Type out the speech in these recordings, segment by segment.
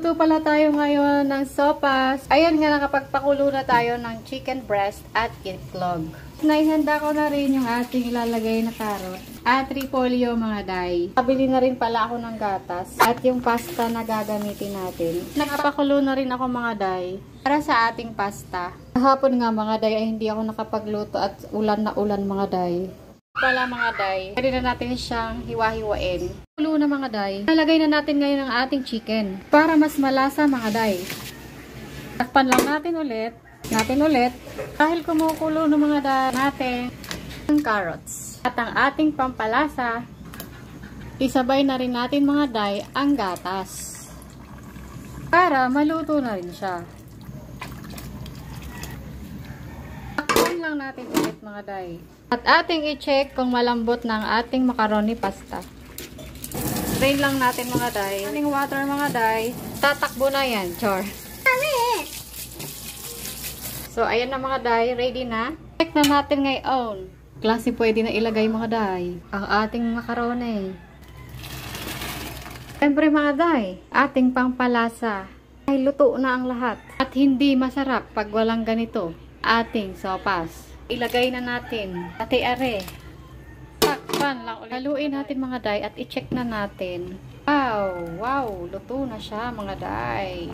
Ito pala tayo ngayon ng sopas. Ayan nga, nakapagpakulo na tayo ng chicken breast at itlog. Naihanda ko na rin yung ating ilalagay na carrot at repolyo mga day. Kabili na rin pala ako ng gatas at yung pasta na gagamitin natin. Nakapakulo na rin ako mga day para sa ating pasta. Kahapon nga mga day ay hindi ako nakapagluto at ulan na ulan mga day. Pala mga day, pwede na natin siyang hiwa-hiwain. Kulo na mga day. Nalagay na natin ngayon ang ating chicken para mas malasa mga day. Takpan lang natin ulit. Dahil kumukulo ng mga day natin ang carrots. At ang ating pampalasa, isabay na rin natin mga day ang gatas. Para maluto na rin siya. Takpan lang natin ulit mga day. At ating i-check kung malambot ng ating macaroni pasta. Drain lang natin mga day. Ating water mga day. Tatakbo na yan, chor. So, ayan na mga day. Ready na. Check na natin ngayon. Klase pwede na ilagay mga day ang ating macaroni. Siyempre mga day, ating pangpalasa. Ay luto na ang lahat. At hindi masarap pag walang ganito. Ating sopas. Ilagay na natin. Ate-are. Takpan lang ulit. Haluin natin mga day at i-check na natin. Wow! Luto na siya mga day.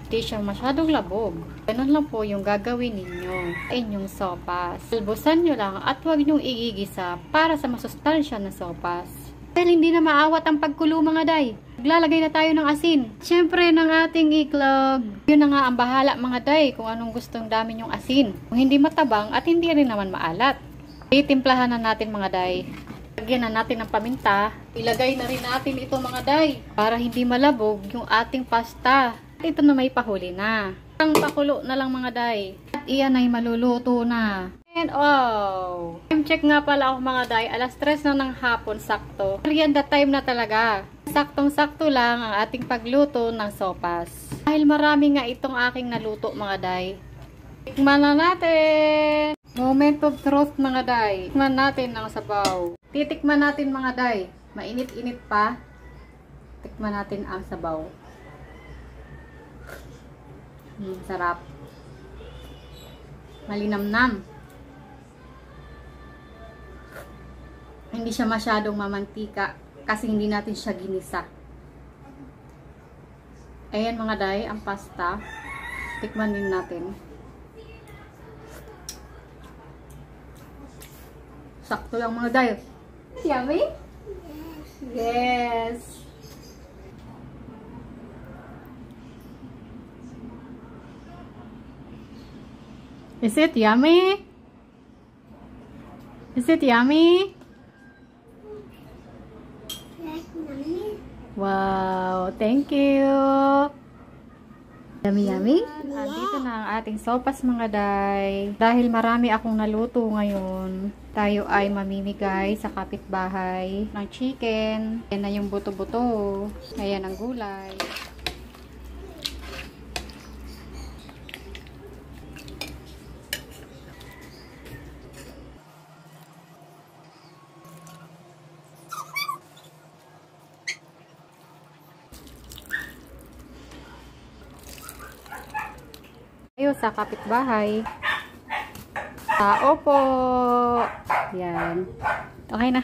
Hindi siya masyadong labog. Ganun lang po yung gagawin ninyo. Inyong sopas. Albusan nyo lang at huwag nyong igigisa para sa masustansya na sopas. Dahil hindi na maawat ang pagkulo mga day. Maglalagay na tayo ng asin. Siyempre ng ating iklog. Yun na nga ang bahala mga day kung anong gustong dami yung asin. Kung hindi matabang at hindi rin naman maalat. Titimplahan na natin mga day. Lagyan na natin ng paminta. Ilagay na rin natin ito mga day. Para hindi malabog yung ating pasta. At ito na may pahuli na. Ang pakulo na lang mga day. At iyan ay maluluto na. And oh! Time check nga pala ako mga day. Alas 3 na ng hapon sakto. Merienda time na talaga. Saktong-sakto lang ang ating pagluto ng sopas. Dahil marami nga itong aking naluto mga day. Tikman na natin! Moment of truth mga day. Tikman natin ang sabaw. Titikman natin mga day. Mainit-init pa. Tikman natin ang sabaw. Sarap. Malinamnam. Hindi siya masyadong mamantika kasi hindi natin siya ginisa. Ayan mga day, ang pasta. Tikman din natin. Sakto lang mga day. Yummy? Yes. Is it yummy? Is it yummy? Wow, thank you. Yummy, yummy? Andito na ang ating sopas mga day. Dahil marami akong naluto ngayon, tayo ay mamimigay sa kapitbahay ng chicken. Ayan na yung buto-buto. Ayan ang gulay. Sa kapitbahay. Tao po. Yan. Okay na.